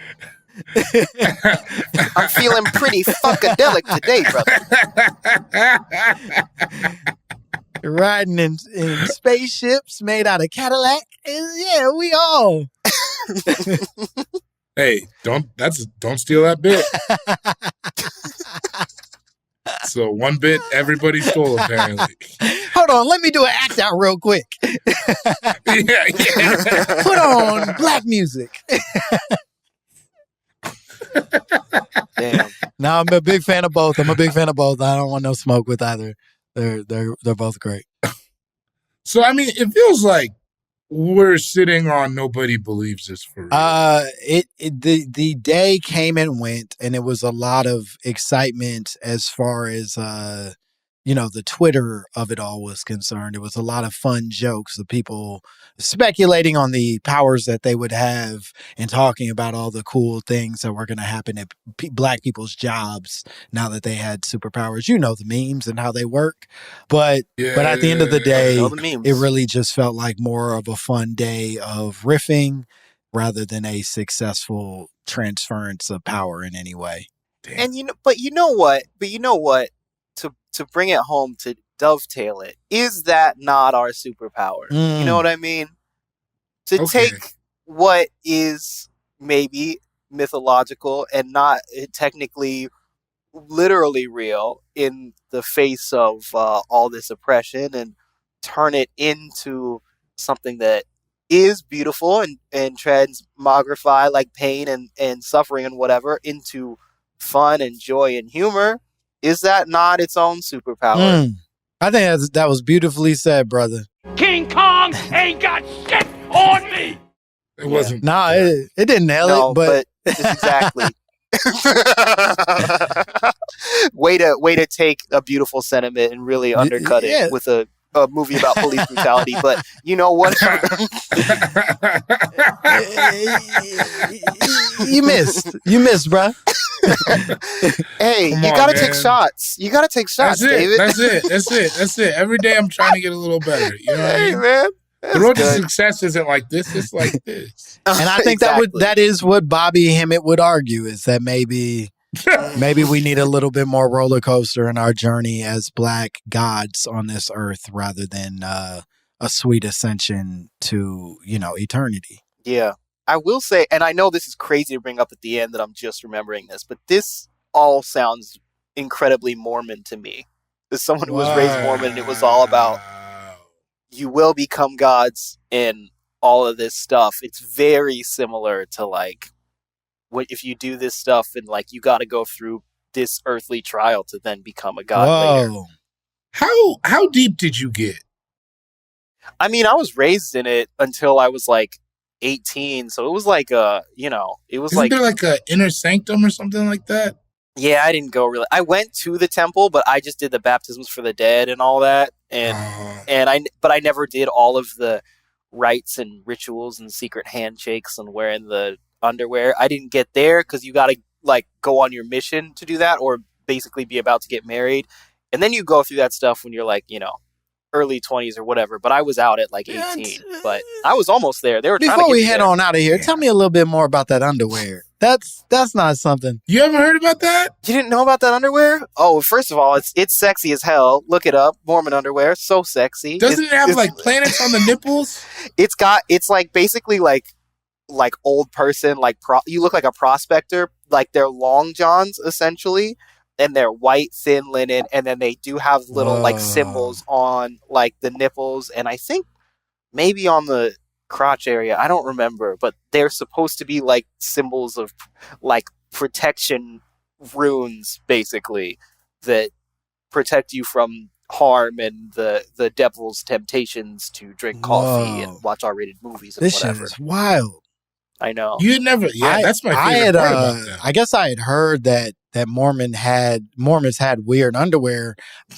I'm feeling pretty funkadelic today, brother. Riding in spaceships made out of Cadillac. Yeah, we all. Hey, don't steal that bit. So one bit everybody stole apparently. Hold on, let me do an act out real quick. Yeah. Put on black music. Damn. No, I'm a big fan of both. I don't want no smoke with either. They're both great. So I mean, it feels like we're sitting on nobody believes this for real. The day came and went, and it was a lot of excitement as far as the Twitter of it all was concerned. It was a lot of fun jokes of people speculating on the powers that they would have and talking about all the cool things that were going to happen at black people's jobs now that they had superpowers. You know the memes and how they work. But at the end of the day, it really just felt like more of a fun day of riffing rather than a successful transference of power in any way. Damn. And you know what? To bring it home, to dovetail it, is that not our superpower? You know what I mean? To take what is maybe mythological and not technically literally real in the face of all this oppression and turn it into something that is beautiful and transmogrify like pain and suffering and whatever into fun and joy and humor. Is that not its own superpower? I think that was beautifully said, brother. King Kong ain't got shit on me. It wasn't. Nah, it didn't nail it, but it's exactly. way to take a beautiful sentiment and really undercut it with a movie about police brutality. But you know what? You missed, bro. Hey, you gotta take shots. You gotta take shots, David. That's it. Every day I'm trying to get a little better. You know what I mean? Man. The road to success isn't like this. It's like this. And I think that is what Bobby Hemmitt would argue, is that maybe we need a little bit more roller coaster in our journey as black gods on this earth rather than a sweet ascension to, eternity. Yeah. I will say, and I know this is crazy to bring up at the end that I'm just remembering this, but this all sounds incredibly Mormon to me. As someone who was raised Mormon, and it was all about you will become gods and all of this stuff. It's very similar to like what if you do this stuff and like you got to go through this earthly trial to then become a god later. How deep did you get? I mean, I was raised in it until I was like 18, so it was like it was Isn't there like a inner sanctum or something like that? Yeah, I didn't go really. I went to the temple, but I just did the baptisms for the dead and all that, but I never did all of the rites and rituals and secret handshakes and wearing the underwear. I didn't get there because you got to like go on your mission to do that, or basically be about to get married, and then you go through that stuff when you're like, early 20s or whatever. But I was out at like 18, but I was almost there. They were trying to Before get we me head there. on out of here, tell me a little bit more about that underwear. That's not something. You ever heard about that? You didn't know about that underwear? Oh, first of all, it's sexy as hell. Look it up. Mormon underwear, so sexy. Doesn't it have like planets on the nipples? It's like basically like old person, like you look like a prospector. Like they're long johns essentially, and they're white thin linen, and then they do have little like symbols on like the nipples, and I think maybe on the crotch area. I don't remember, but they're supposed to be like symbols of like protection runes, basically, that protect you from harm and the devil's temptations to drink coffee and watch R-rated movies and this whatever. Shit is wild. I know. You had never. Yeah, that's my favorite part about that. I guess I had heard that Mormons had weird underwear.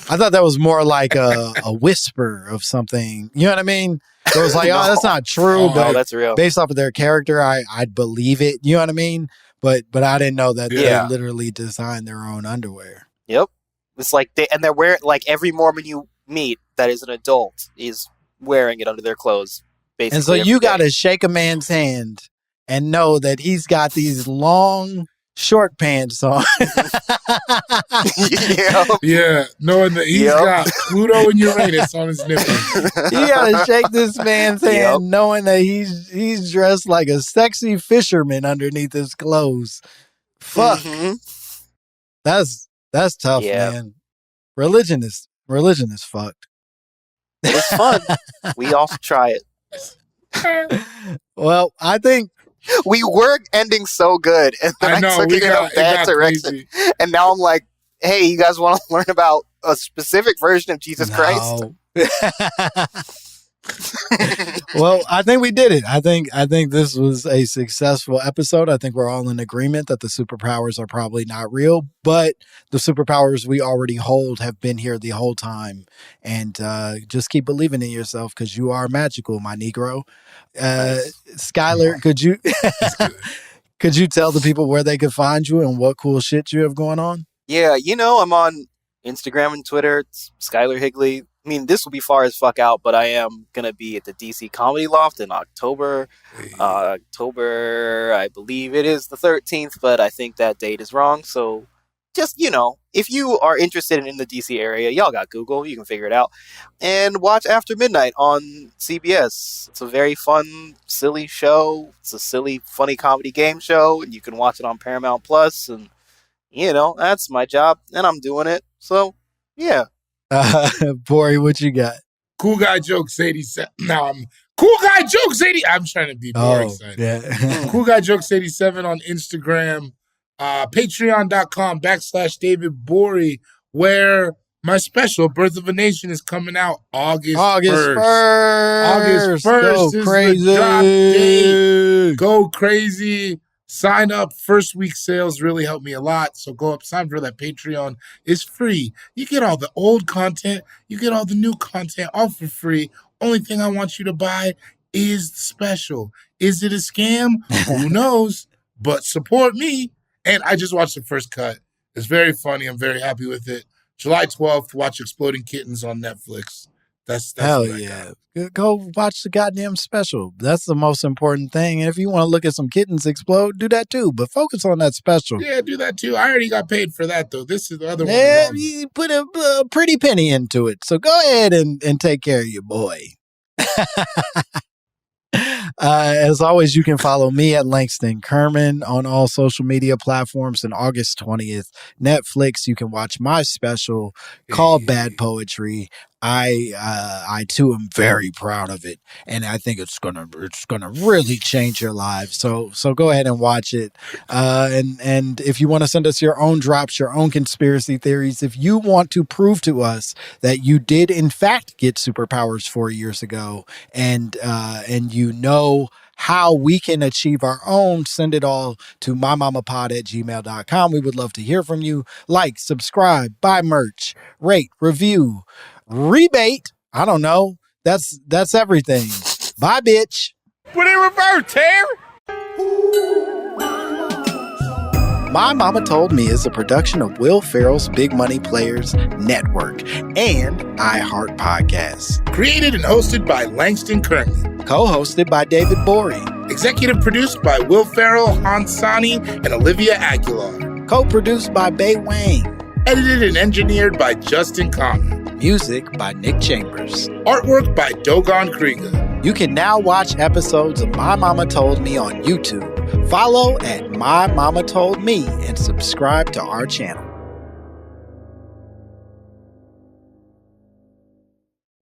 I thought that was more like a whisper of something. You know what I mean? So it was like, oh, that's not true, but that's real. Based off of their character, I'd believe it. You know what I mean? But I didn't know that they literally designed their own underwear. Yep. It's like they're wearing, like, every Mormon you meet that is an adult is wearing it under their clothes, basically. And so you got to shake a man's hand and know that he's got these long, short pants on. Yeah, knowing that he's got Pluto and Uranus on his nipples. You gotta shake this man's hand, knowing that he's dressed like a sexy fisherman underneath his clothes. Fuck, that's tough, man. Religion is fucked. It's fun. We all should try it. Well, I think we were ending so good, and then I took it in a bad direction. Crazy. And now I'm like, hey, you guys want to learn about a specific version of Jesus Christ? Well, I think we did it. I think this was a successful episode. I think we're all in agreement that the superpowers are probably not real, but the superpowers we already hold have been here the whole time. And just keep believing in yourself, because you are magical, my Negro. Skyler, could you tell the people where they could find you and what cool shit you have going on? Yeah, I'm on Instagram and Twitter. It's Skyler Higley. I mean, this will be far as fuck out, but I am going to be at the DC Comedy Loft in October. October, I believe it is the 13th, but I think that date is wrong. So just, if you are interested in the DC area, y'all got Google, you can figure it out. And watch After Midnight on CBS. It's a very fun, silly show. It's a silly, funny comedy game show, and you can watch it on Paramount Plus. And, that's my job, and I'm doing it. So, yeah. Bori, what you got? Cool Guy Jokes 87. No, Cool Guy Jokes 80. I'm trying to be more excited. Yeah. Cool Guy Jokes 87 on Instagram. Patreon.com/David Bori, where my special Birth of a Nation is coming out August 1st. August 1st Go is crazy. the drop date. Go crazy. Sign up. First week sales really help me a lot. So go up, sign for that. Patreon is free. You get all the old content. You get all the new content, all for free. Only thing I want you to buy is the special. Is it a scam? Who knows? But support me. And I just watched the first cut. It's very funny. I'm very happy with it. July 12th, watch Exploding Kittens on Netflix. That's hell yeah. Go watch the goddamn special. That's the most important thing. And if you want to look at some kittens explode, do that too. But focus on that special. Yeah, do that too. I already got paid for that, though. This is the other one. Yeah, you put a pretty penny into it. So go ahead and take care of your boy. As always, you can follow me at Langston Kerman on all social media platforms. And August 20th, Netflix, you can watch my special called Bad Poetry. I too am very proud of it, and I think it's gonna really change your lives. So go ahead and watch it. And if you want to send us your own drops, your own conspiracy theories, if you want to prove to us that you did in fact get superpowers 4 years ago, and how we can achieve our own, send it all to mymommapod@gmail.com. We would love to hear from you. Like, subscribe, buy merch, rate, review, rebate. I don't know. That's everything. Bye, bitch. Put it in reverse, Terry. My Momma Told Me is a production of Will Ferrell's Big Money Players Network and iHeart Podcasts. Created and hosted by Langston Kerman. Co-hosted by David Bory. Executive produced by Will Ferrell, Hansani, and Olivia Aguilar. Co-produced by Bay Wang. Edited and engineered by Justin Conner. Music by Nick Chambers. Artwork by Dogon Krieger. You can now watch episodes of My Momma Told Me on YouTube. Follow at My Momma Told Me and subscribe to our channel.